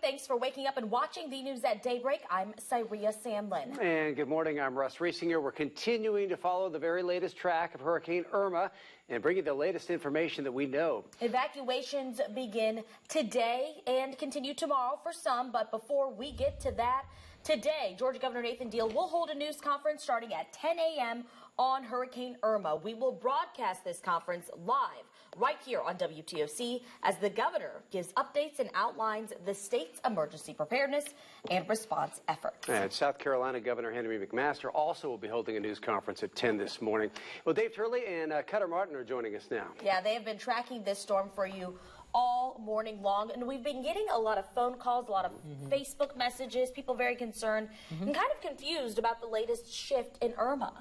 Thanks for waking up and watching the news at daybreak. I'm Cyria Sandlin. And good morning. I'm Russ Riesinger. We're continuing to follow the very latest track of Hurricane Irma and bring you the latest information that we know. Evacuations begin today and continue tomorrow for some. But before we get to that, today, Georgia Governor Nathan Deal will hold a news conference starting at 10 a.m. on Hurricane Irma. We will broadcast this conference live right here on WTOC as the governor gives updates and outlines the state's emergency preparedness and response efforts. And South Carolina Governor Henry McMaster also will be holding a news conference at 10 this morning. Well, Dave Turley and Cutter Martin are joining us now. Yeah, they have been tracking this storm for you all morning long, and we've been getting a lot of phone calls, a lot of Facebook messages, people very concerned and kind of confused about the latest shift in Irma.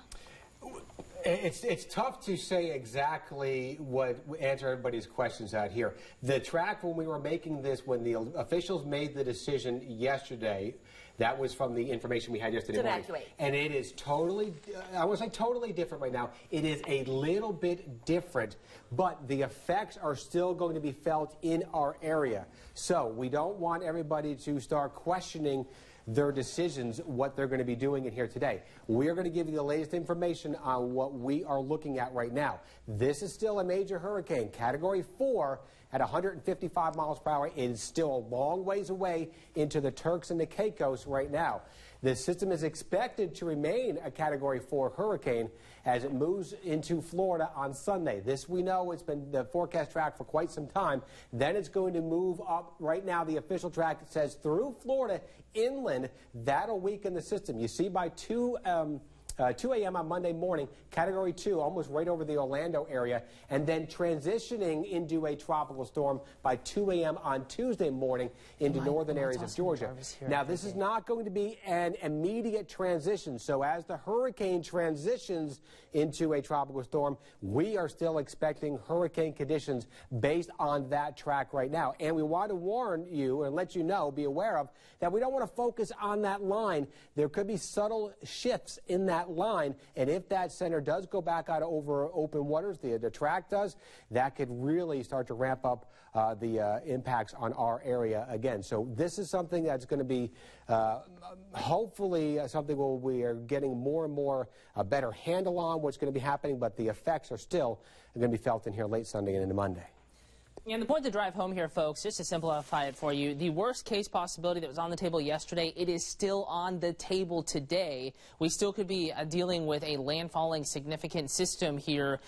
It's tough to say exactly what answer everybody's questions out here. The track when we were making this, when the officials made the decision yesterday, that was from the information we had yesterday morning. Evacuate. And it is totally, I would say totally different right now. It is a little bit different, but the effects are still going to be felt in our area. So we don't want everybody to start questioning their decisions, what they're going to be doing in here today. We are going to give you the latest information on what we are looking at right now. This is still a major hurricane, Category 4 at 155 miles per hour. It is still a long ways away into the Turks and the Caicos right now. The system is expected to remain a Category 4 hurricane as it moves into Florida on Sunday. This we know, it's been the forecast track for quite some time. Then it's going to move up. Right now, the official track says through Florida inland. That'll weaken the system. You see by 2 a.m. on Monday morning, Category 2, almost right over the Orlando area, and then transitioning into a tropical storm by 2 a.m. on Tuesday morning into northern areas of Georgia. Now, this is not going to be an immediate transition, so as the hurricane transitions into a tropical storm, we are still expecting hurricane conditions based on that track right now. And we want to warn you and let you know, be aware of, that we don't want to focus on that line. There could be subtle shifts in that line, and if that center does go back out over open waters, the track does, that could really start to ramp up the impacts on our area again. So this is something that's going to be hopefully something where we are getting more and more a better handle on what's going to be happening, but the effects are still going to be felt in here late Sunday and into Monday. And the point to drive home here, folks, just to simplify it for you, the worst case possibility that was on the table yesterday, it is still on the table today. We still could be dealing with a landfalling significant system here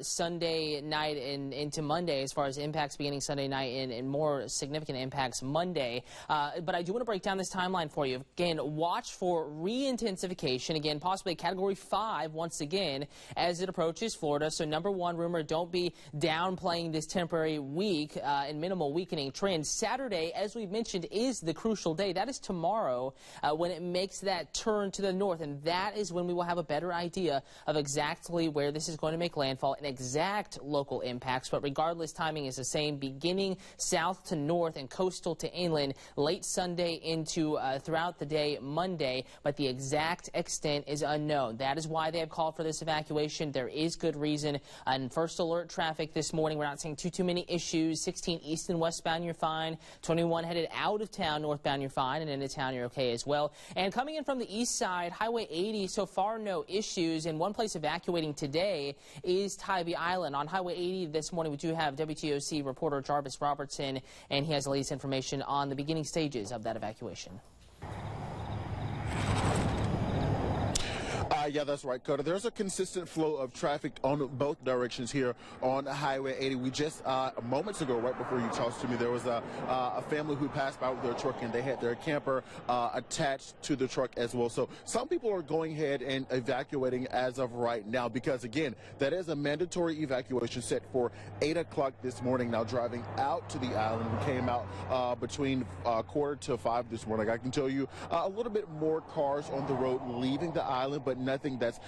Sunday night and into Monday, as far as impacts beginning Sunday night and more significant impacts Monday. But I do want to break down this timeline for you. Again, watch for re-intensification, again, possibly Category 5 once again as it approaches Florida. So number one, rumor, don't be downplaying this temporary weak and minimal weakening trend. Saturday, as we've mentioned, is the crucial day. That is tomorrow when it makes that turn to the north, and that is when we will have a better idea of exactly where this is going to make landfall and exact local impacts. But regardless, timing is the same, beginning south to north and coastal to inland late Sunday into throughout the day Monday, but the exact extent is unknown. That is why they have called for this evacuation. There is good reason. And first alert traffic this morning, we're not seeing too many issues. 16 east and westbound, you're fine. 21 headed out of town, northbound, you're fine. And into town, you're okay as well. And coming in from the east side, Highway 80, so far no issues. And one place evacuating today is Tybee Island. On Highway 80 this morning, we do have WTOC reporter Jarvis Robertson, and he has the latest information on the beginning stages of that evacuation. Yeah, that's right, Coda. There's a consistent flow of traffic on both directions here on Highway 80. We just moments ago, right before you talked to me, there was a family who passed by with their truck, and they had their camper attached to the truck as well. So some people are going ahead and evacuating as of right now because, again, that is a mandatory evacuation set for 8 o'clock this morning. Now, driving out to the island, we came out between 4:45 this morning. I can tell you a little bit more cars on the road leaving the island, but nothing that's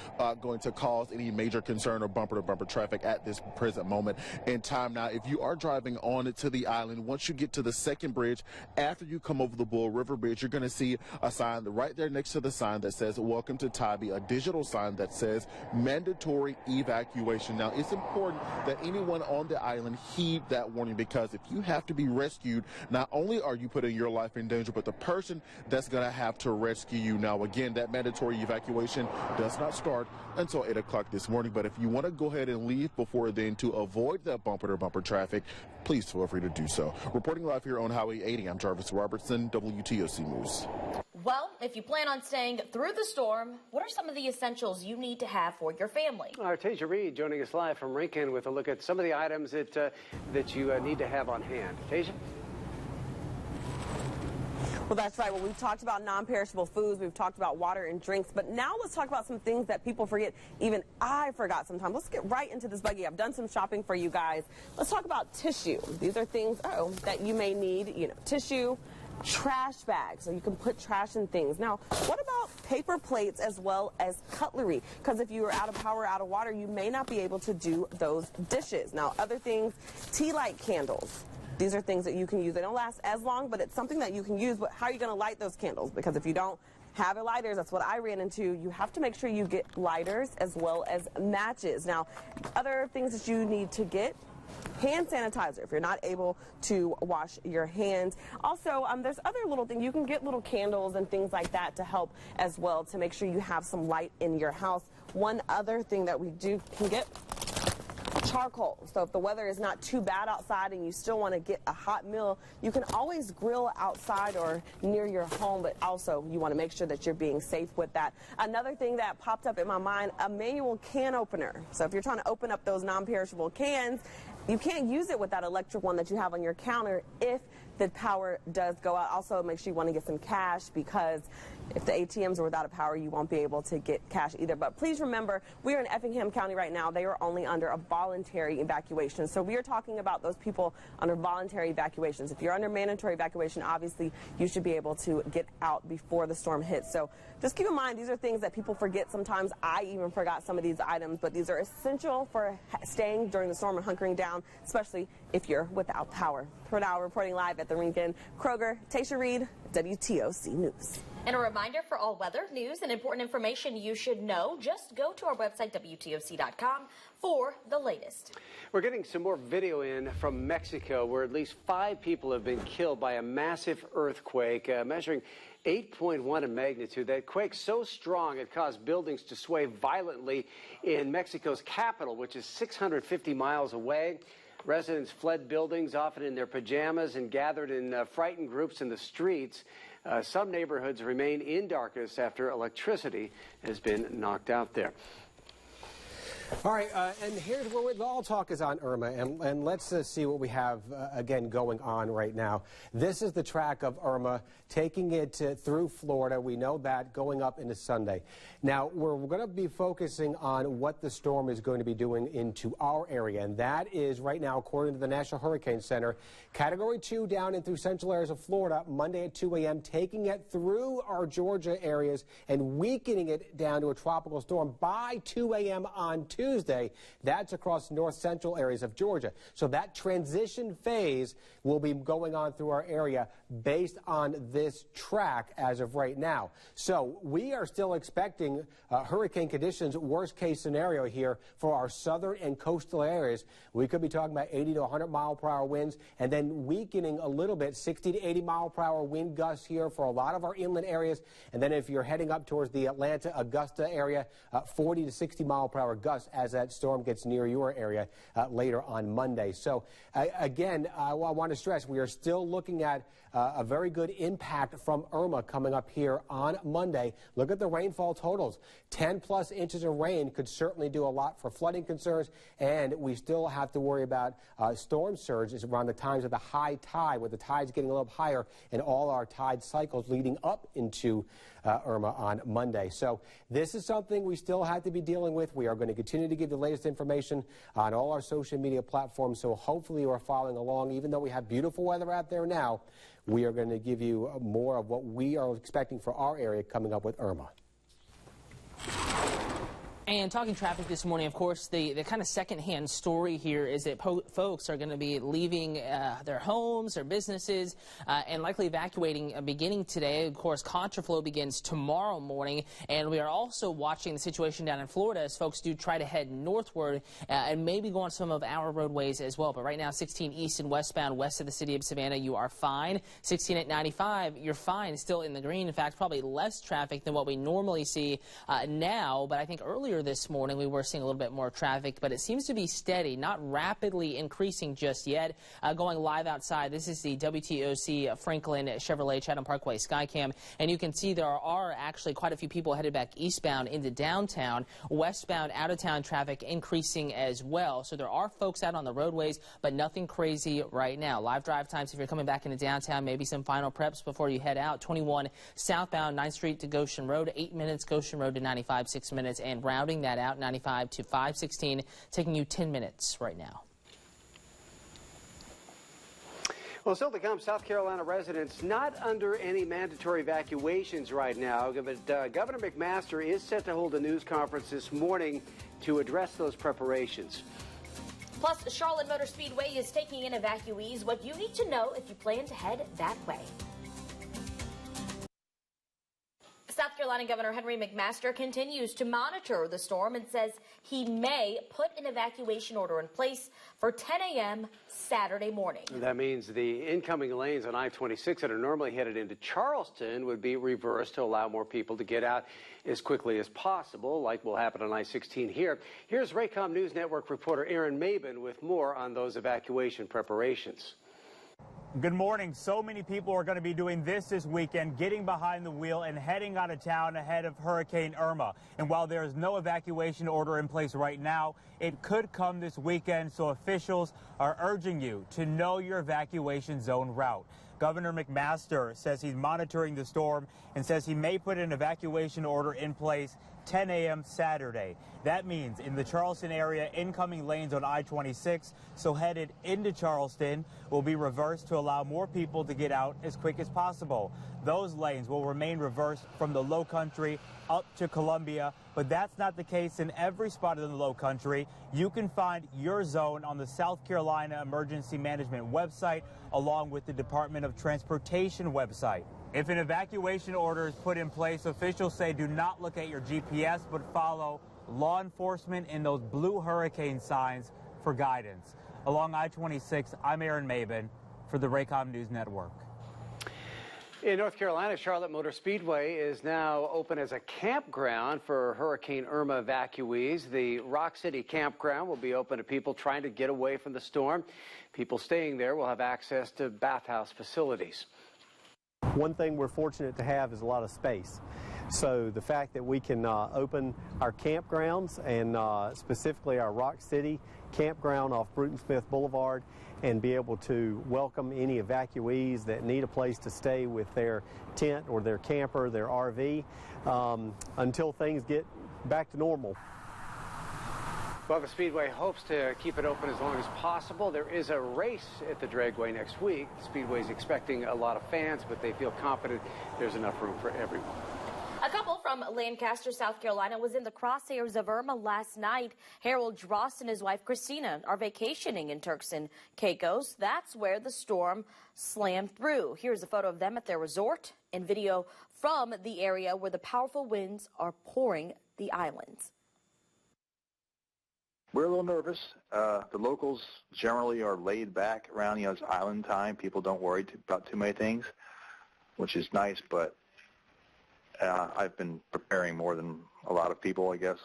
going to cause any major concern or bumper-to-bumper traffic at this present moment in time. Now, if you are driving on to the island, once you get to the second bridge, after you come over the Bull River Bridge, you're going to see a sign right there next to the sign that says "Welcome to Tybee," a digital sign that says "Mandatory Evacuation." Now, it's important that anyone on the island heed that warning, because if you have to be rescued, not only are you putting your life in danger, but the person that's going to have to rescue you. Now, again, that mandatory evacuation does not start until 8 o'clock this morning, but if you want to go ahead and leave before then to avoid that bumper-to-bumper traffic, please feel free to do so. Reporting live here on Highway 80, I'm Jarvis Robertson, WTOC News. Well, if you plan on staying through the storm, what are some of the essentials you need to have for your family? Our Tasia Reed joining us live from Rincon with a look at some of the items that you need to have on hand. Tasia? Well, that's right. Well, we've talked about non-perishable foods. We've talked about water and drinks. But now let's talk about some things that people forget. Even I forgot sometimes. Let's get right into this buggy. I've done some shopping for you guys. Let's talk about tissue. These are things that you may need. You know, tissue, trash bags, so you can put trash in things. Now, what about paper plates as well as cutlery? Because if you are out of power, out of water, you may not be able to do those dishes. Now, other things, tea light candles. These are things that you can use. They don't last as long, but it's something that you can use. But how are you going to light those candles? Because if you don't have lighters, that's what I ran into. You have to make sure you get lighters as well as matches. Now, other things that you need to get: hand sanitizer if you're not able to wash your hands. Also, there's other little things. You can get little candles and things like that to help as well, to make sure you have some light in your house. One other thing that we can get: charcoal. So if the weather is not too bad outside and you still want to get a hot meal, you can always grill outside or near your home, but also you want to make sure that you're being safe with that. Another thing that popped up in my mind: a manual can opener. So if you're trying to open up those non-perishable cans, you can't use it with that electric one that you have on your counter if the power does go out. Also, make sure you want to get some cash, because if the ATMs are without a power, you won't be able to get cash either. But please remember, we are in Effingham County right now. They are only under a voluntary evacuation. So we are talking about those people under voluntary evacuations. If you're under mandatory evacuation, obviously you should be able to get out before the storm hits. So just keep in mind, these are things that people forget sometimes. I even forgot some of these items, but these are essential for staying during the storm and hunkering down, especially if you're without power. For now, reporting live at the Rincon Kroger, Tasia Reed, WTOC News. And a reminder, for all weather news and important information you should know, just go to our website, WTOC.com, for the latest. We're getting some more video in from Mexico, where at least 5 people have been killed by a massive earthquake measuring 8.1 in magnitude. That quake so strong it caused buildings to sway violently in Mexico's capital, which is 650 miles away. Residents fled buildings, often in their pajamas, and gathered in frightened groups in the streets. Some neighborhoods remain in darkness after electricity has been knocked out there. All right, and here's where all talk is on Irma, and let's see what we have, again, going on right now. This is the track of Irma, taking it through Florida. We know that, going up into Sunday. Now, we're going to be focusing on what the storm is going to be doing into our area, and that is, right now, according to the National Hurricane Center, Category 2 down and through central areas of Florida, Monday at 2 a.m., taking it through our Georgia areas and weakening it down to a tropical storm by 2 a.m. on Tuesday. That's across north central areas of Georgia. So that transition phase will be going on through our area based on this track as of right now. So we are still expecting hurricane conditions, worst case scenario here for our southern and coastal areas. We could be talking about 80 to 100 mile per hour winds, and then weakening a little bit, 60 to 80 mile per hour wind gusts here for a lot of our inland areas. And then if you're heading up towards the Atlanta, Augusta area, 40 to 60 mile per hour gusts as that storm gets near your area later on Monday. So again, I want to stress, we are still looking at a very good impact from Irma coming up here on Monday. Look at the rainfall totals. 10 plus inches of rain could certainly do a lot for flooding concerns, and we still have to worry about storm surges around the times of the high tide, with the tides getting a little higher in all our tide cycles leading up into Irma on Monday. So this is something we still have to be dealing with. We are going to continue to give the latest information on all our social media platforms, so hopefully you are following along. Even though we have beautiful weather out there now, we are going to give you more of what we are expecting for our area coming up with Irma. And talking traffic this morning, of course, the kind of secondhand story here is that folks are going to be leaving their homes, their businesses, and likely evacuating beginning today. Of course, contraflow begins tomorrow morning, and we are also watching the situation down in Florida as folks do try to head northward and maybe go on some of our roadways as well. But right now, 16 east and westbound west of the city of Savannah, you are fine. 16 at 95, you're fine, still in the green. In fact, probably less traffic than what we normally see now, but I think earlier this morning we were seeing a little bit more traffic, but it seems to be steady, not rapidly increasing just yet. Going live outside, this is the WTOC Franklin Chevrolet Chatham Parkway Skycam, and you can see there are actually quite a few people headed back eastbound into downtown. Westbound out of town traffic increasing as well, so there are folks out on the roadways, but nothing crazy right now. Live drive times if you're coming back into downtown, maybe some final preps before you head out. 21 southbound 9th Street to Goshen Road, 8 minutes. Goshen Road to 95, 6 minutes, and rounding that out, 95 to 516, taking you 10 minutes right now. Well, still to come, South Carolina residents not under any mandatory evacuations right now, but Governor McMaster is set to hold a news conference this morning to address those preparations. Plus, Charlotte Motor Speedway is taking in evacuees. What you need to know if you plan to head that way. South Carolina Governor Henry McMaster continues to monitor the storm and says he may put an evacuation order in place for 10 a.m. Saturday morning. That means the incoming lanes on I-26 that are normally headed into Charleston would be reversed to allow more people to get out as quickly as possible, like will happen on I-16 here. Here's Raycom News Network reporter Aaron Mabin with more on those evacuation preparations. Good morning. So many people are going to be doing this weekend, getting behind the wheel and heading out of town ahead of Hurricane Irma. And while there is no evacuation order in place right now, it could come this weekend, so officials are urging you to know your evacuation zone route. Governor McMaster says he's monitoring the storm and says he may put an evacuation order in place 10 a.m. Saturday. That means in the Charleston area, incoming lanes on I-26, so headed into Charleston, will be reversed to allow more people to get out as quick as possible. Those lanes will remain reversed from the Low Country up to Columbia, but that's not the case in every spot in the Low Country. You can find your zone on the South Carolina Emergency Management website, along with the Department of Transportation website. If an evacuation order is put in place, officials say do not look at your GPS, but follow law enforcement and those blue hurricane signs for guidance. Along I-26, I'm Aaron Mabin for the Raycom News Network. In North Carolina, Charlotte Motor Speedway is now open as a campground for Hurricane Irma evacuees. The Rock City campground will be open to people trying to get away from the storm. People staying there will have access to bathhouse facilities. One thing we're fortunate to have is a lot of space. So the fact that we can open our campgrounds and specifically our Rock City campground off Bruton Smith Boulevard and be able to welcome any evacuees that need a place to stay with their tent or their camper, their RV, until things get back to normal. Well, the Speedway hopes to keep it open as long as possible. There is a race at the Dragway next week. The Speedway is expecting a lot of fans, but they feel confident there's enough room for everyone. A couple from Lancaster, South Carolina, was in the crosshairs of Irma last night. Harold Drost and his wife Christina are vacationing in Turks and Caicos. That's where the storm slammed through. Here's a photo of them at their resort and video from the area where the powerful winds are pouring the islands. We're a little nervous. The locals generally are laid back around, it's island time. People don't worry about too many things, which is nice, but I've been preparing more than a lot of people, I guess.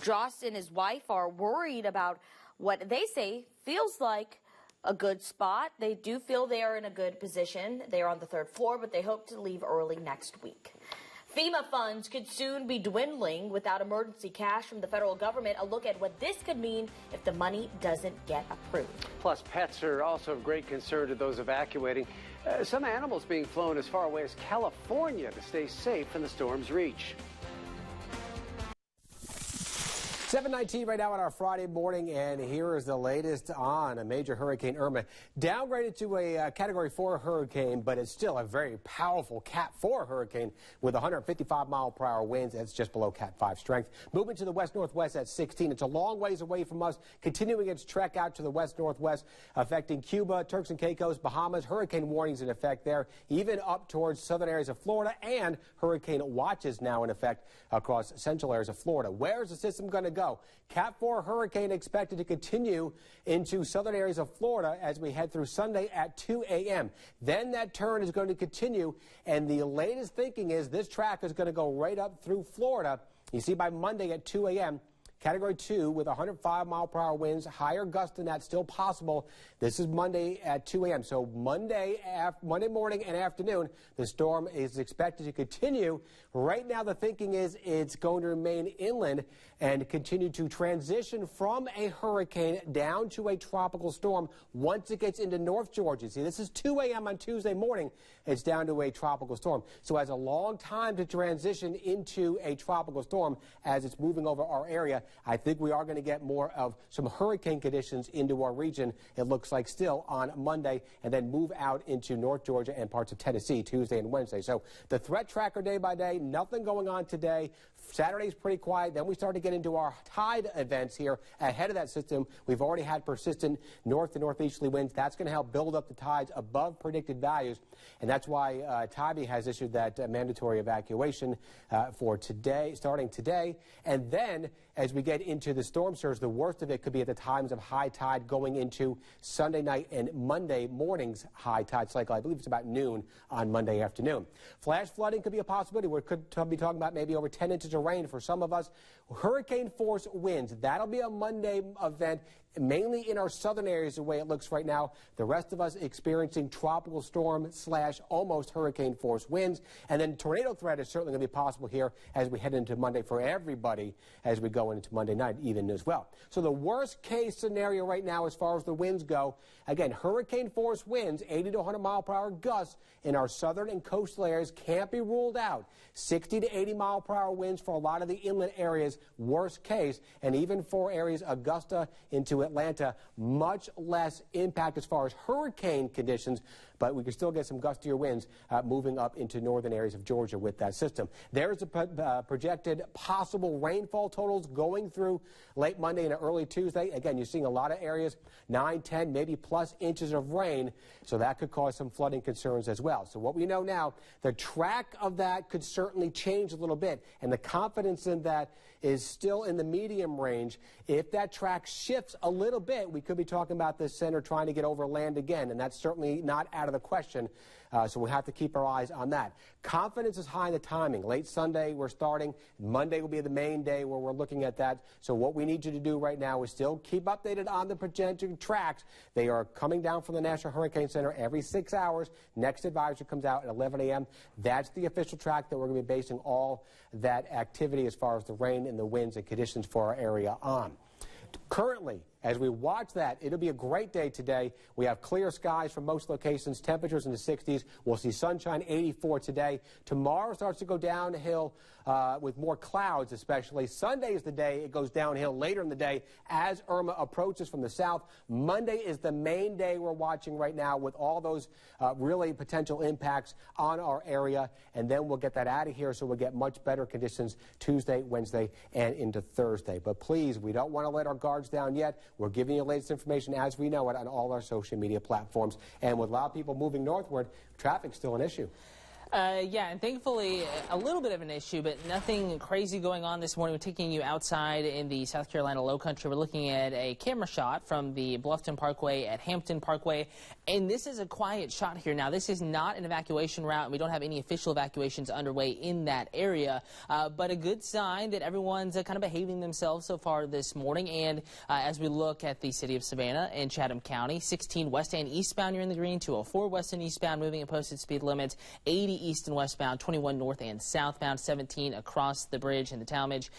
Drost and his wife are worried about what they say feels like a good spot. They do feel they are in a good position. They are on the 3rd floor, but they hope to leave early next week. FEMA funds could soon be dwindling without emergency cash from the federal government. A look at what this could mean if the money doesn't get approved. Plus, pets are also of great concern to those evacuating. Some animals being flown as far away as California to stay safe in the storm's reach. 7:19 right now on our Friday morning, and here is the latest on a major Hurricane Irma. Downgraded to a Category 4 hurricane, but it's still a very powerful Cat 4 hurricane with 155-mile-per-hour winds. That's just below Cat 5 strength. Moving to the west-northwest at 16. It's a long ways away from us, continuing its trek out to the west-northwest, affecting Cuba, Turks and Caicos, Bahamas. Hurricane warnings in effect there, even up towards southern areas of Florida, and hurricane watches now in effect across central areas of Florida. Where's the system going to go? Cat 4 hurricane expected to continue into southern areas of Florida as we head through Sunday at 2 a.m. Then that turn is going to continue, and the latest thinking is this track is going to go right up through Florida. You see by Monday at 2 a.m., Category 2 with 105-mile-per-hour winds, higher gusts than that still possible. This is Monday at 2 a.m. So Monday morning and afternoon, the storm is expected to continue. Right now, the thinking is it's going to remain inland and continue to transition from a hurricane down to a tropical storm once it gets into North Georgia. See, this is 2 a.m. on Tuesday morning. It's down to a tropical storm. So it has a long time to transition into a tropical storm as it's moving over our area. I think we are going to get more of some hurricane conditions into our region, it looks like still on Monday, and then move out into North Georgia and parts of Tennessee Tuesday and Wednesday. So the threat tracker day by day, nothing going on today. Saturday's pretty quiet. Then we start to get into our tide events here ahead of that system. We've already had persistent north to northeasterly winds. That's going to help build up the tides above predicted values. And that's why Tybee has issued that mandatory evacuation for today, starting today. And then as we get into the storm surge, the worst of it could be at the times of high tide going into Sunday night and Monday morning's high tide cycle. I believe it's about noon on Monday afternoon. Flash flooding could be a possibility. We could be talking about maybe over 10 inches of rain for some of us. Hurricane force winds, that'll be a Monday event, mainly in our southern areas the way it looks right now. The rest of us experiencing tropical storm / almost hurricane force winds. And then tornado threat is certainly going to be possible here as we head into Monday for everybody as we go into Monday night even as well. So the worst case scenario right now as far as the winds go, again, hurricane force winds, 80 to 100 mile per hour gusts in our southern and coastal areas can't be ruled out. 60 to 80 mile per hour winds for a lot of the inland areas, worst case, and even for areas Augusta into Atlanta, much less impact as far as hurricane conditions, but we could still get some gustier winds moving up into northern areas of Georgia with that system. There's the projected possible rainfall totals going through late Monday and early Tuesday. Again, you're seeing a lot of areas, 9, 10, maybe plus inches of rain, so that could cause some flooding concerns as well. So what we know now, the track of that could certainly change a little bit, and the confidence in that is still in the medium range. If that track shifts a little bit, we could be talking about this center trying to get over land again, and that's certainly not out of the question. So we have to keep our eyes on that. Confidence is high in the timing. Late Sunday, we're starting. Monday will be the main day where we're looking at that. So what we need you to do right now is still keep updated on the projected tracks. They are coming down from the National Hurricane Center every 6 hours. Next advisory comes out at 11 a.m. That's the official track that we're going to be basing all that activity as far as the rain and the winds and conditions for our area on. Currently, as we watch that, it'll be a great day today. We have clear skies for most locations, temperatures in the 60s. We'll see sunshine, 84 today. Tomorrow starts to go downhill with more clouds especially. Sunday is the day it goes downhill later in the day as Irma approaches from the south. Monday is the main day we're watching right now with all those really potential impacts on our area. And then we'll get that out of here so we'll get much better conditions Tuesday, Wednesday, and into Thursday. But please, we don't want to let our guards down yet. We're giving you the latest information as we know it on all our social media platforms. And with a lot of people moving northward, traffic's still an issue. Yeah, and thankfully a little bit of an issue, but nothing crazy going on this morning. We're taking you outside in the South Carolina low country. We're looking at a camera shot from the Bluffton Parkway at Hampton Parkway, and this is a quiet shot here. Now, this is not an evacuation route, and we don't have any official evacuations underway in that area, but a good sign that everyone's kind of behaving themselves so far this morning. And as we look at the city of Savannah and Chatham County, 16 west and eastbound, you're in the green, 204 west and eastbound, moving at posted speed limits, 80 east and westbound, 21 north and southbound, 17 across the bridge in the Talmadge.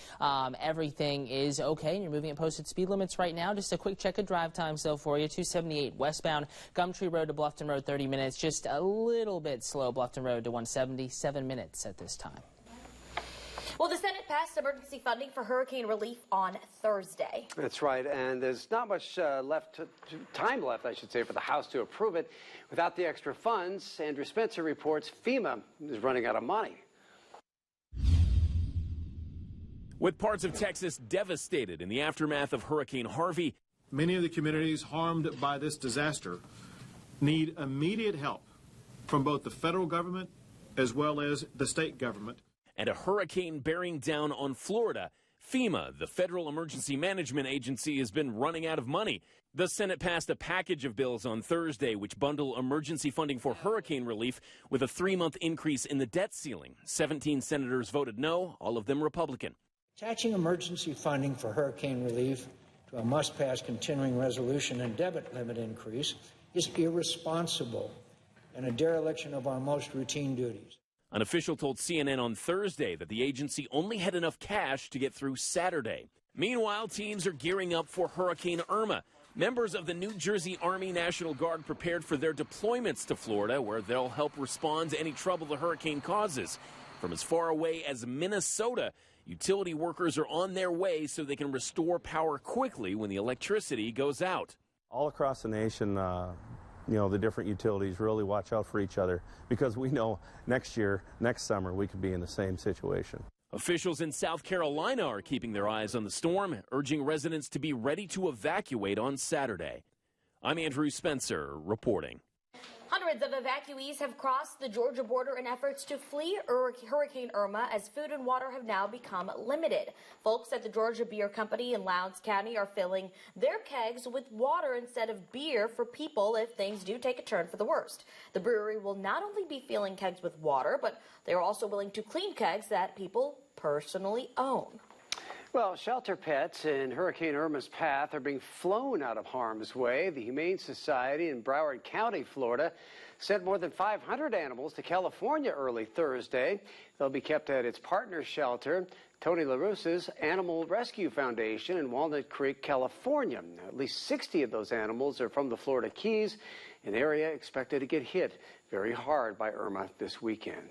Everything is okay, and you're moving at posted speed limits right now. Just a quick check of drive times, though, for you. 278 westbound, Gumtree Road to Bluffton Road, 30 minutes. Just a little bit slow, Bluffton Road to 170, 7 minutes at this time. Well, the Senate passed emergency funding for hurricane relief on Thursday. That's right, and there's not much time left, I should say, for the House to approve it. Without the extra funds, Andrew Spencer reports FEMA is running out of money. With parts of Texas devastated in the aftermath of Hurricane Harvey, many of the communities harmed by this disaster need immediate help from both the federal government as well as the state government. And a hurricane bearing down on Florida, FEMA, the Federal Emergency Management Agency, has been running out of money. The Senate passed a package of bills on Thursday which bundle emergency funding for hurricane relief with a 3-month increase in the debt ceiling. 17 senators voted no, all of them Republican. Attaching emergency funding for hurricane relief to a must-pass continuing resolution and debit limit increase is irresponsible and a dereliction of our most routine duties. An official told CNN on Thursday that the agency only had enough cash to get through Saturday. Meanwhile, teams are gearing up for Hurricane Irma. Members of the New Jersey Army National Guard prepared for their deployments to Florida, where they'll help respond to any trouble the hurricane causes. From as far away as Minnesota, utility workers are on their way so they can restore power quickly when the electricity goes out. All across the nation, the different utilities really watch out for each other because we know next summer, we could be in the same situation. Officials in South Carolina are keeping their eyes on the storm, urging residents to be ready to evacuate on Saturday. I'm Andrew Spencer reporting. Hundreds of evacuees have crossed the Georgia border in efforts to flee Hurricane Irma as food and water have now become limited. Folks at the Georgia Beer Company in Lowndes County are filling their kegs with water instead of beer for people if things do take a turn for the worst. The brewery will not only be filling kegs with water, but they are also willing to clean kegs that people personally own. Well, shelter pets in Hurricane Irma's path are being flown out of harm's way. The Humane Society in Broward County, Florida, sent more than 500 animals to California early Thursday. They'll be kept at its partner shelter, Tony LaRussa's Animal Rescue Foundation in Walnut Creek, California. At least 60 of those animals are from the Florida Keys, an area expected to get hit very hard by Irma this weekend.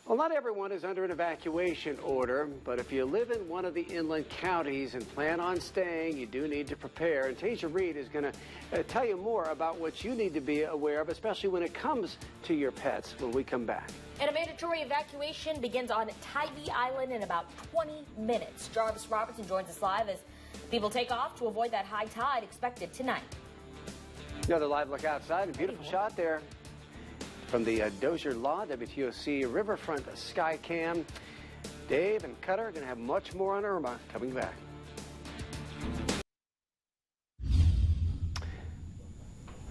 Well, not everyone is under an evacuation order, but if you live in one of the inland counties and plan on staying, you do need to prepare. And Tasia Reed is going to tell you more about what you need to be aware of, especially when it comes to your pets, when we come back. And a mandatory evacuation begins on Tybee Island in about 20 minutes. Jarvis Robertson joins us live as people take off to avoid that high tide expected tonight. Another live look outside, a beautiful shot there from the Dozier Law WTOC Riverfront Sky Cam. Dave and Cutter are going to have much more on Irma coming back.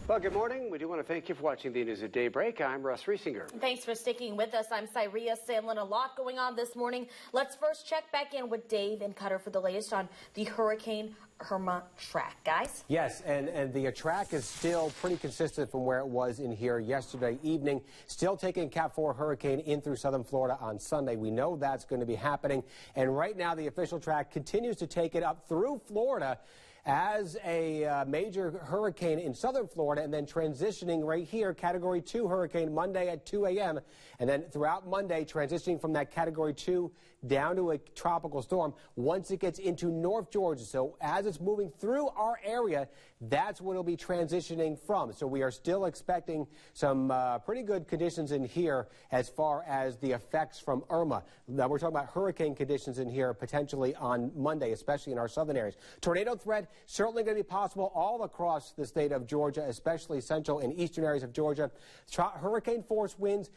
Well, good morning. We do want to thank you for watching the News at Daybreak. I'm Russ Riesinger. Thanks for sticking with us. I'm Cyria Sandlin. A lot going on this morning. Let's first check back in with Dave and Cutter for the latest on the Hurricane Irma track, guys. Yes, and the track is still pretty consistent from where it was in here yesterday evening. Still taking Cat 4 hurricane in through southern Florida on Sunday. We know that's going to be happening. And right now, the official track continues to take it up through Florida as a major hurricane in southern Florida, and then transitioning right here, Category 2 hurricane Monday at 2 a.m. And then throughout Monday, transitioning from that Category 2 down to a tropical storm once it gets into North Georgia. So as it's moving through our area, that's what it'll be transitioning from. So we are still expecting some pretty good conditions in here as far as the effects from Irma. Now we're talking about hurricane conditions in here potentially on Monday, especially in our southern areas. Tornado threat certainly going to be possible all across the state of Georgia, especially central and eastern areas of Georgia. Hurricane force winds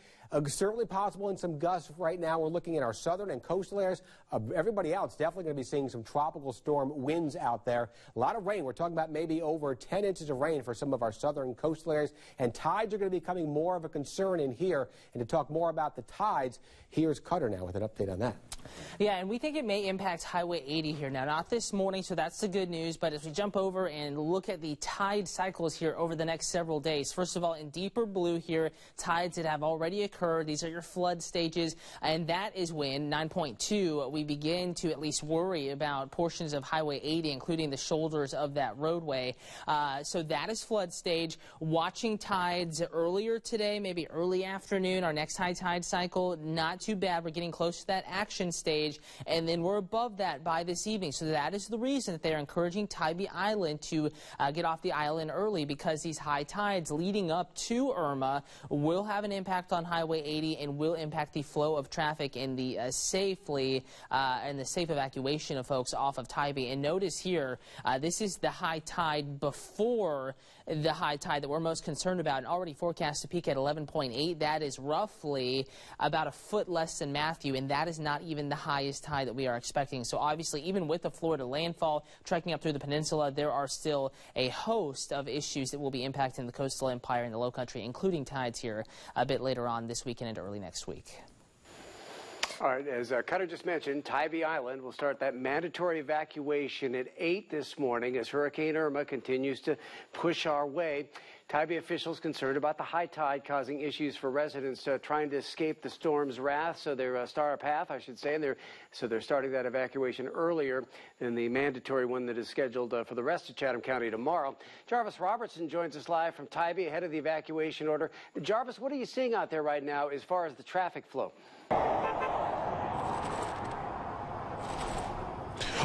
certainly possible in some gusts right now. We're looking at our southern and coastal areas. Everybody else definitely going to be seeing some tropical storm winds out there. A lot of rain. We're talking about maybe over 10 inches of rain for some of our southern and coastal areas. And tides are going to be becoming more of a concern in here. And to talk more about the tides, here's Cutter now with an update on that. Yeah, and we think it may impact Highway 80 here now. Not this morning, so that's the good news. But as we jump over and look at the tide cycles here over the next several days, first of all, in deeper blue here, tides that have already occurred occur. These are your flood stages, and that is when 9.2 we begin to at least worry about portions of Highway 80, including the shoulders of that roadway. So that is flood stage. Watching tides earlier today, maybe early afternoon, our next high tide cycle, not too bad. We're getting close to that action stage, and then we're above that by this evening. So that is the reason that they're encouraging Tybee Island to get off the island early, because these high tides leading up to Irma will have an impact on Highway 80 and will impact the flow of traffic and the safe evacuation of folks off of Tybee. And notice here, this is the high tide before the high tide that we're most concerned about, and already forecast to peak at 11.8. That is roughly about a foot less than Matthew, and that is not even the highest tide that we are expecting. So obviously, even with the Florida landfall trekking up through the peninsula, there are still a host of issues that will be impacting the coastal empire and the low country, including tides here a bit later on this weekend into early next week. All right, as Cutter just mentioned, Tybee Island will start that mandatory evacuation at 8 this morning as Hurricane Irma continues to push our way. Tybee officials concerned about the high tide causing issues for residents trying to escape the storm's wrath, so they're path, I should say, and they're starting that evacuation earlier than the mandatory one that is scheduled for the rest of Chatham County tomorrow. Jarvis Robertson joins us live from Tybee ahead of the evacuation order. Jarvis, what are you seeing out there right now as far as the traffic flow?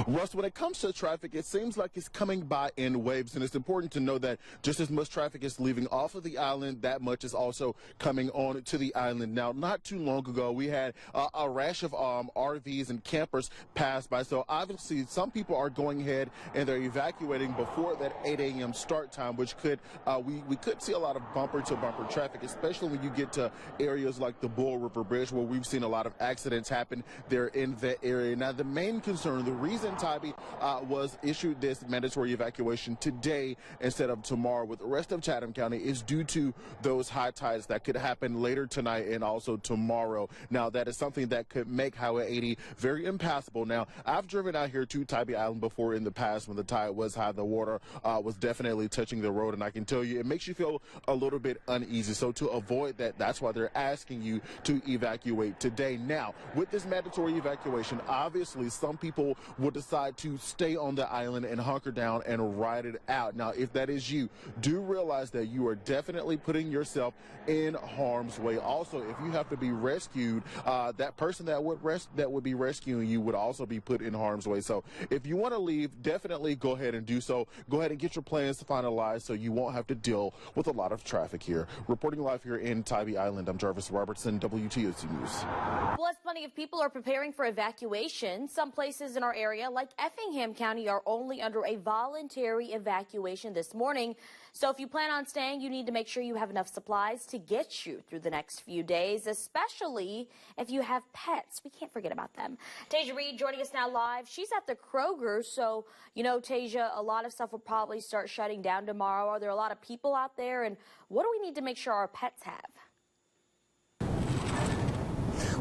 Russ, when it comes to traffic, it seems like it's coming by in waves, and it's important to know that just as much traffic is leaving off of the island, that much is also coming on to the island. Now, not too long ago, we had a rash of RVs and campers pass by, so obviously some people are going ahead and they're evacuating before that 8 a.m. start time, which could we could see a lot of bumper-to-bumper traffic, especially when you get to areas like the Bull River Bridge, where we've seen a lot of accidents happen there in that area. Now, the main concern, the reason Tybee was issued this mandatory evacuation today instead of tomorrow with the rest of Chatham County is due to those high tides that could happen later tonight and also tomorrow. Now, that is something that could make Highway 80 very impassable. Now, I've driven out here to Tybee Island before in the past when the tide was high. The water was definitely touching the road, and I can tell you it makes you feel a little bit uneasy. So to avoid that, that's why they're asking you to evacuate today. Now, with this mandatory evacuation, obviously some people will decide to stay on the island and hunker down and ride it out. Now, if that is you, do realize that you are definitely putting yourself in harm's way. Also, if you have to be rescued, that person that would be rescuing you would also be put in harm's way. So if you want to leave, definitely go ahead and do so. Go ahead and get your plans finalized so you won't have to deal with a lot of traffic here. Reporting live here in Tybee Island, I'm Jarvis Robertson, WTOC News. Plus, plenty of people are preparing for evacuation. Some places in our area, like Effingham County, are only under a voluntary evacuation this morning. So if you plan on staying, you need to make sure you have enough supplies to get you through the next few days, especially if you have pets. We can't forget about them. Tasia Reed joining us now live. She's at the Kroger. So, you know, Tasia, a lot of stuff will probably start shutting down tomorrow. Are there a lot of people out there? And what do we need to make sure our pets have?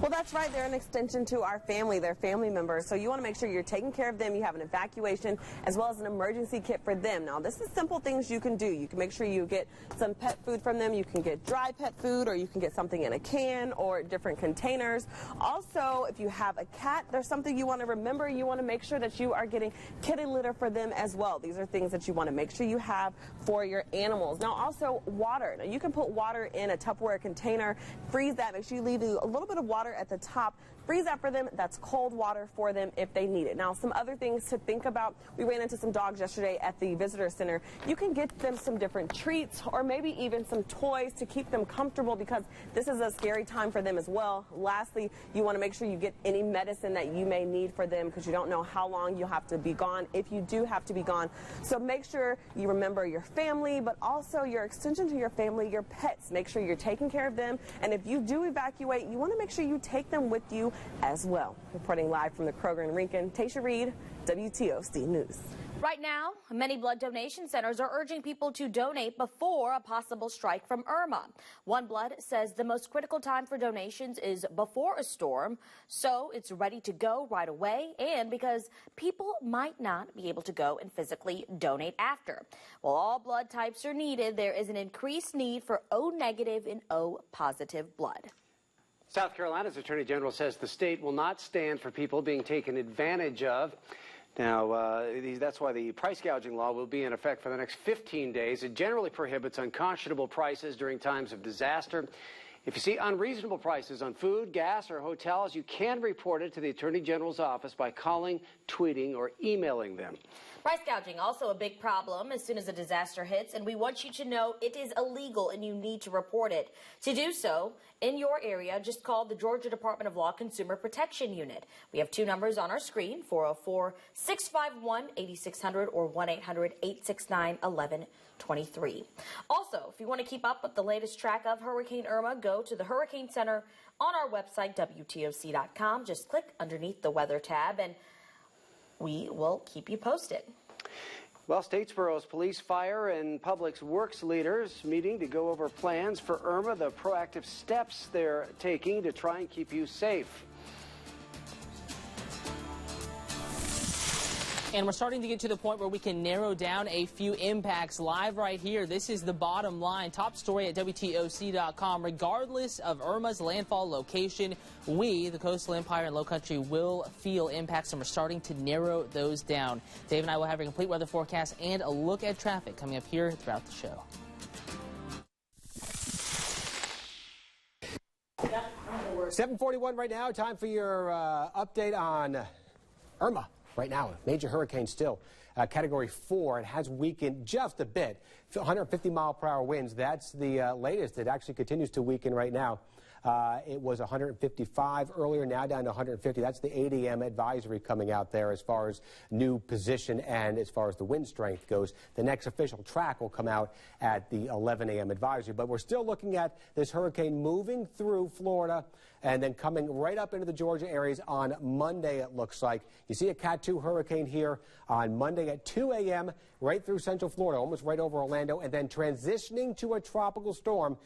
Well, that's right. They're an extension to our family. They're family members. So you want to make sure you're taking care of them. You have an evacuation as well as an emergency kit for them. Now, this is simple things you can do. You can make sure you get some pet food from them. You can get dry pet food, or you can get something in a can or different containers. Also, if you have a cat, there's something you want to remember. You want to make sure that you are getting kitty litter for them as well. These are things that you want to make sure you have for your animals. Now, also water. Now, you can put water in a Tupperware container, freeze that. Make sure you leave a little bit of water at the top. Freeze that for them. That's cold water for them if they need it. Now, some other things to think about. We ran into some dogs yesterday at the visitor center. You can get them some different treats or maybe even some toys to keep them comfortable, because this is a scary time for them as well. Lastly, you want to make sure you get any medicine that you may need for them, because you don't know how long you'll have to be gone if you do have to be gone. So make sure you remember your family, but also your extension to your family, your pets. Make sure you're taking care of them. And if you do evacuate, you want to make sure you take them with you as well. Reporting live from the Kroger in Rincon, Tasia Reed, WTOC News. Right now, many blood donation centers are urging people to donate before a possible strike from Irma. One Blood says the most critical time for donations is before a storm, so it's ready to go right away, and because people might not be able to go and physically donate after. While all blood types are needed, there is an increased need for O negative and O positive blood. South Carolina's Attorney General says the state will not stand for people being taken advantage of. Now, that's why the price gouging law will be in effect for the next 15 days. It generally prohibits unconscionable prices during times of disaster. If you see unreasonable prices on food, gas, or hotels, you can report it to the Attorney General's office by calling, tweeting, or emailing them. Price gouging, also a big problem as soon as a disaster hits, and we want you to know it is illegal and you need to report it. To do so, in your area, just call the Georgia Department of Law Consumer Protection Unit. We have 2 numbers on our screen, 404-651-8600 or 1-800-869-1123. Also, if you want to keep up with the latest track of Hurricane Irma, go to the Hurricane Center on our website, WTOC.com. Just click underneath the Weather tab, and we will keep you posted. Well, Statesboro's police, fire, and public works leaders meeting to go over plans for Irma, the proactive steps they're taking to try and keep you safe. And we're starting to get to the point where we can narrow down a few impacts live right here. This is the bottom line. Top story at WTOC.com. Regardless of Irma's landfall location, we, the Coastal Empire and Low Country, will feel impacts, and we're starting to narrow those down. Dave and I will have a complete weather forecast and a look at traffic coming up here throughout the show. $7:41 right now. Time for your update on Irma. Right now, major hurricane still. Category 4. It has weakened just a bit. 150-mile-per-hour winds. That's the latest. It actually continues to weaken right now. It was 155 earlier, now down to 150. That's the 8 a.m. advisory coming out there as far as new position and as far as the wind strength goes. The next official track will come out at the 11 a.m. advisory. But we're still looking at this hurricane moving through Florida and then coming right up into the Georgia areas on Monday, it looks like. You see a Cat 2 hurricane here on Monday at 2 a.m. right through central Florida, almost right over Orlando, and then transitioning to a tropical storm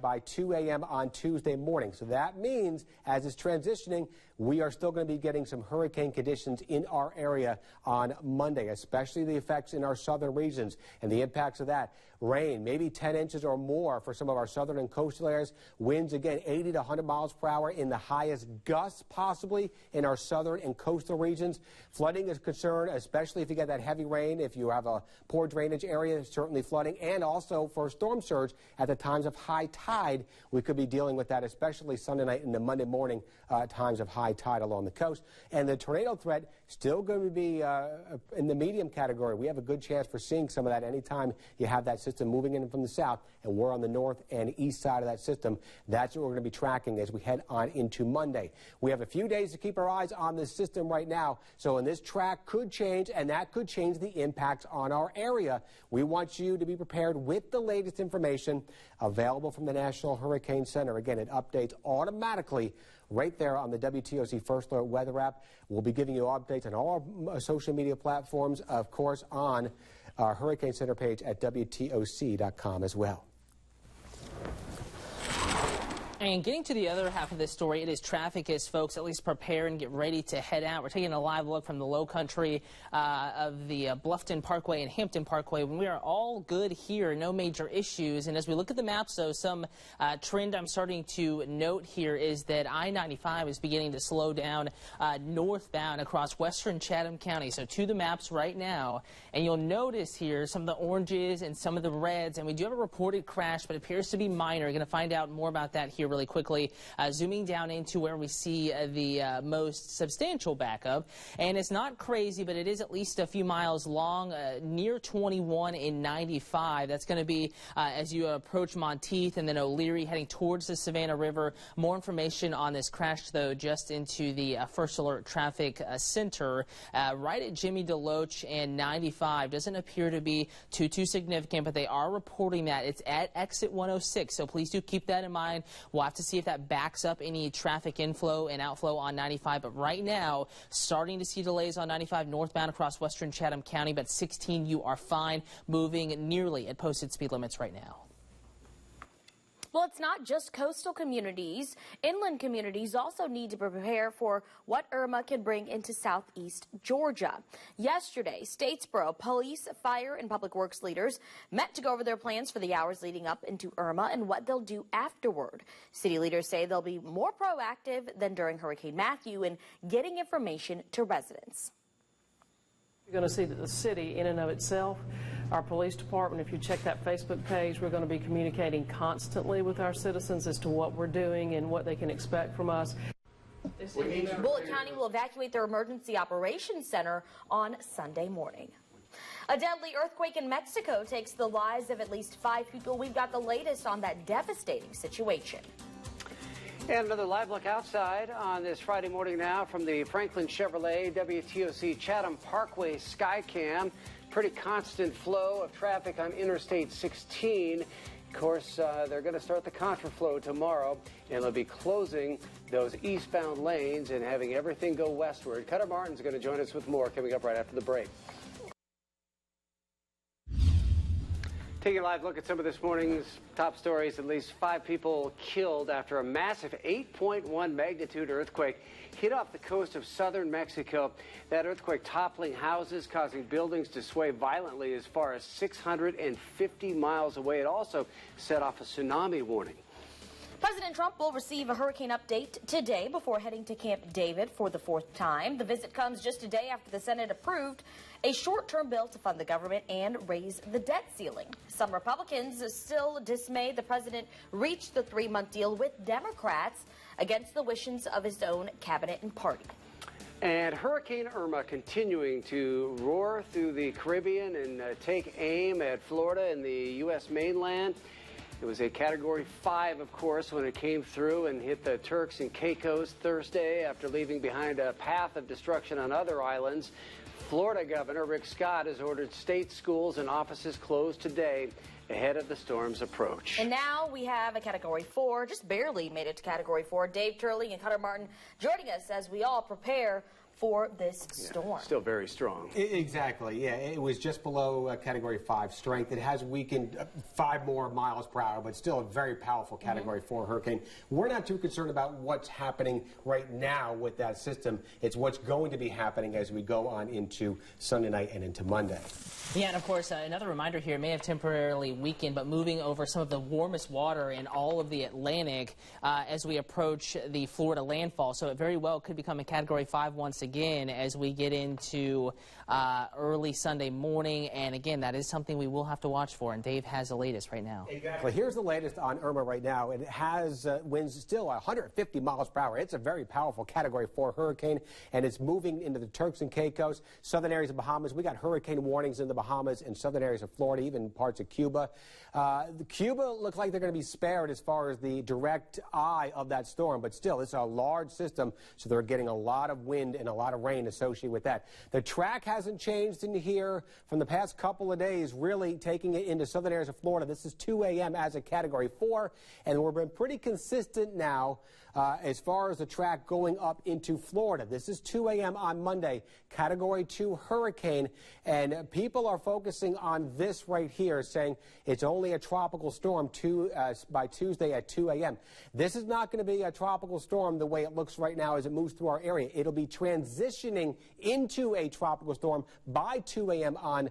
by 2 a.m. on Tuesday morning. So that means as it's transitioning, we are still going to be getting some hurricane conditions in our area on Monday, especially the effects in our southern regions and the impacts of that. Rain, maybe 10 inches or more for some of our southern and coastal areas. Winds, again, 80 to 100 miles per hour in the highest gusts possibly in our southern and coastal regions. Flooding is a concern, especially if you get that heavy rain. If you have a poor drainage area, certainly flooding. And also for storm surge at the times of high tide, we could be dealing with that, especially Sunday night into Monday morning times of high tide along the coast. And the tornado threat still going to be in the medium category. We have a good chance for seeing some of that anytime you have that system moving in from the south, and we're on the north and east side of that system. That's what we're going to be tracking as we head on into Monday. We have a few days to keep our eyes on this system right now, so this track could change, and that could change the impacts on our area. We want you to be prepared with the latest information available from the National Hurricane Center. Again, it updates automatically right there on the WTOC First Alert weather app. We'll be giving you updates on all our social media platforms, of course, on our Hurricane Center page at WTOC.com as well. And getting to the other half of this story, it is traffic as folks at least prepare and get ready to head out. We're taking a live look from the low country of the Bluffton Parkway and Hampton Parkway. When we are all good here, no major issues. And as we look at the maps, though, some trend I'm starting to note here is that I-95 is beginning to slow down northbound across western Chatham County. So to the maps right now, and you'll notice here some of the oranges and some of the reds. And we do have a reported crash, but it appears to be minor. You're going to find out more about that here really quickly. Zooming down into where we see the most substantial backup, and it's not crazy, but it is at least a few miles long, near 21 in 95. That's going to be as you approach Monteith and then O'Leary heading towards the Savannah River. More information on this crash, though, just into the First Alert Traffic Center right at Jimmy DeLoach and 95. Doesn't appear to be too significant, but they are reporting that it's at exit 106, so please do keep that in mind. We'll have to see if that backs up any traffic inflow and outflow on 95. But right now, starting to see delays on 95 northbound across western Chatham County. But 16, you are fine, moving nearly at posted speed limits right now. Well, it's not just coastal communities. Inland communities also need to prepare for what Irma can bring into southeast Georgia. Yesterday, Statesboro police, fire, and public works leaders met to go over their plans for the hours leading up into Irma and what they'll do afterward. City leaders say they'll be more proactive than during Hurricane Matthew in getting information to residents. You're going to see that the city in and of itself, our police department, if you check that Facebook page, we're going to be communicating constantly with our citizens as to what we're doing and what they can expect from us. Bullitt County will evacuate their emergency operations center on Sunday morning. A deadly earthquake in Mexico takes the lives of at least 5 people. We've got the latest on that devastating situation. And another live look outside on this Friday morning now from the Franklin Chevrolet WTOC Chatham Parkway Skycam. Pretty constant flow of traffic on Interstate 16. Of course, they're going to start the contraflow tomorrow, and they'll be closing those eastbound lanes and having everything go westward. Cutter Martin's going to join us with more coming up right after the break. Taking a live look at some of this morning's top stories. At least 5 people killed after a massive 8.1 magnitude earthquake hit off the coast of southern Mexico. That earthquake toppling houses, causing buildings to sway violently as far as 650 miles away. It also set off a tsunami warning. President Trump will receive a hurricane update today before heading to Camp David for the 4th time. The visit comes just a day after the Senate approved a short-term bill to fund the government and raise the debt ceiling. Some Republicans are still dismayed the president reached the 3-month deal with Democrats against the wishes of his own cabinet and party. And Hurricane Irma continuing to roar through the Caribbean and take aim at Florida and the U.S. mainland. It was a Category 5, of course, when it came through and hit the Turks and Caicos Thursday after leaving behind a path of destruction on other islands. Florida Governor Rick Scott has ordered state schools and offices closed today ahead of the storm's approach. And now we have a Category 4, just barely made it to Category 4. Dave Turley and Cutter Martin joining us as we all prepare for this storm. Still very strong. Exactly, yeah. It was just below Category 5 strength. It has weakened 5 more miles per hour, but still a very powerful Category 4 hurricane. We're not too concerned about what's happening right now with that system. It's what's going to be happening as we go on into Sunday night and into Monday. Yeah, and of course, another reminder here, may have temporarily weakened, but moving over some of the warmest water in all of the Atlantic as we approach the Florida landfall. So it very well could become a Category 5 once again as we get into early Sunday morning. And again, that is something we will have to watch for, and Dave has the latest right now. Exactly. Here's the latest on Irma right now. It has winds still 150 miles per hour. It's a very powerful Category 4 hurricane, and it's moving into the Turks and Caicos, southern areas of Bahamas. We got hurricane warnings in the Bahamas and southern areas of Florida, even parts of Cuba. Cuba looks like they're going to be spared as far as the direct eye of that storm, but still, it's a large system, so they're getting a lot of wind and a lot of rain associated with that. The track hasn't changed in here from the past couple of days, really taking it into southern areas of Florida. This is 2 a.m. as a Category 4, and we've been pretty consistent now as far as the track going up into Florida. This is 2 a.m. on Monday, Category 2 hurricane, and people are focusing on this right here, saying it's only a tropical storm by Tuesday at 2 a.m. This is not going to be a tropical storm the way it looks right now as it moves through our area. It'll be transitioning into a tropical storm by 2 a.m. on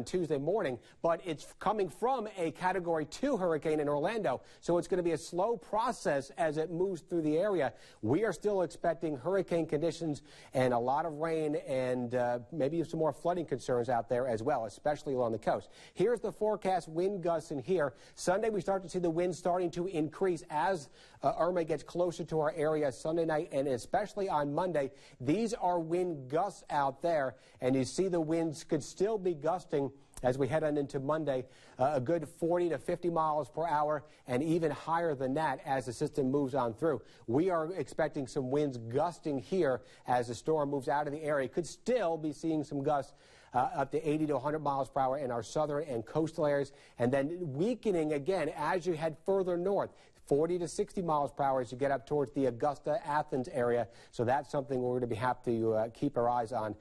Tuesday morning, but it's coming from a Category 2 hurricane in Orlando, so it's going to be a slow process as it moves through the area. We are still expecting hurricane conditions and a lot of rain and maybe some more flooding concerns out there as well, especially along the coast. Here's the forecast wind gusts in here. Sunday, we start to see the wind starting to increase as Irma gets closer to our area Sunday night, and especially on Monday. These are wind gusts out there, and you see the winds could still be gusting as we head on into Monday, a good 40 to 50 miles per hour, and even higher than that as the system moves on through. We are expecting some winds gusting here as the storm moves out of the area. Could still be seeing some gusts up to 80 to 100 miles per hour in our southern and coastal areas, and then weakening again as you head further north. 40 to 60 miles per hour as you get up towards the Augusta, Athens area. So that's something we're going to have to keep our eyes on.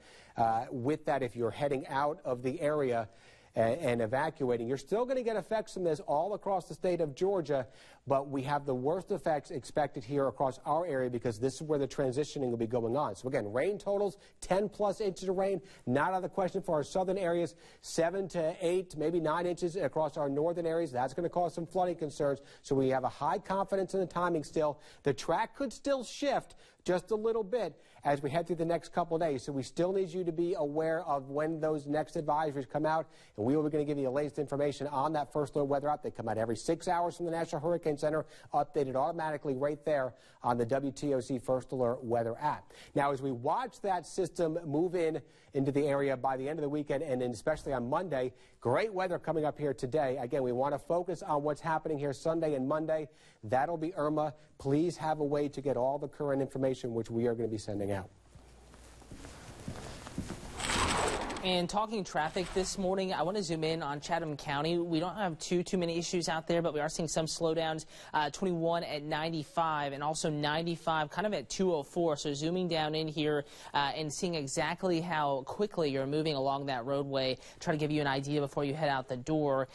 With that, if you're heading out of the area and evacuating. You're still going to get effects from this all across the state of Georgia, but we have the worst effects expected here across our area because this is where the transitioning will be going on. So again, rain totals, 10+ inches of rain, not out of the question for our southern areas, 7 to 8, maybe 9 inches across our northern areas. That's going to cause some flooding concerns. So we have a high confidence in the timing still. The track could still shift just a little bit as we head through the next couple of days. So we still need you to be aware of when those next advisories come out, and we will be going to give you the latest information on that first alert weather app. They come out every 6 hours from the National Hurricane Center, updated automatically right there on the WTOC First Alert weather app. Now, as we watch that system move into the area by the end of the weekend, and then especially on Monday, great weather coming up here today. Again, we want to focus on what's happening here Sunday and Monday. That'll be Irma. Please have a way to get all the current information, which we are going to be sending out. And talking traffic this morning, I want to zoom in on Chatham County. We don't have too many issues out there, but we are seeing some slowdowns. 21 at 95 and also 95 kind of at 204. So zooming down in here and seeing exactly how quickly you're moving along that roadway. Try to give you an idea before you head out the door.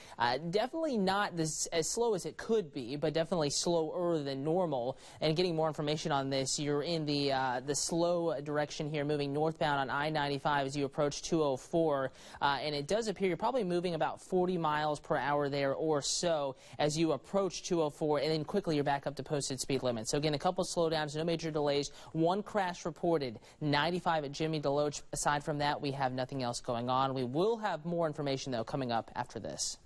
Definitely not as slow as it could be, but definitely slower than normal. And getting more information on this, you're in the slow direction here, moving northbound on I-95 as you approach 204. And it does appear you're probably moving about 40 miles per hour there or so as you approach 204, and then quickly you're back up to posted speed limit. So again, a couple slowdowns, no major delays. One crash reported, 95 at Jimmy DeLoach. Aside from that, we have nothing else going on. We will have more information, though, coming up after this.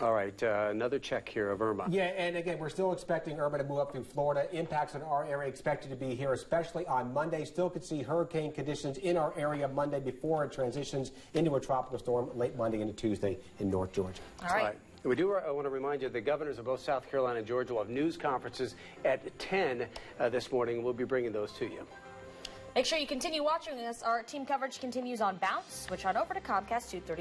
All right, another check here of Irma. Yeah, and again, we're still expecting Irma to move up through Florida. Impacts on our area expected to be here, especially on Monday. Still could see hurricane conditions in our area Monday before it transitions into a tropical storm late Monday into Tuesday in North Georgia. All right. We do want to remind you the governors of both South Carolina and Georgia will have news conferences at 10 this morning. We'll be bringing those to you. Make sure you continue watching us. Our team coverage continues on Bounce. Switch on over to Comcast 230.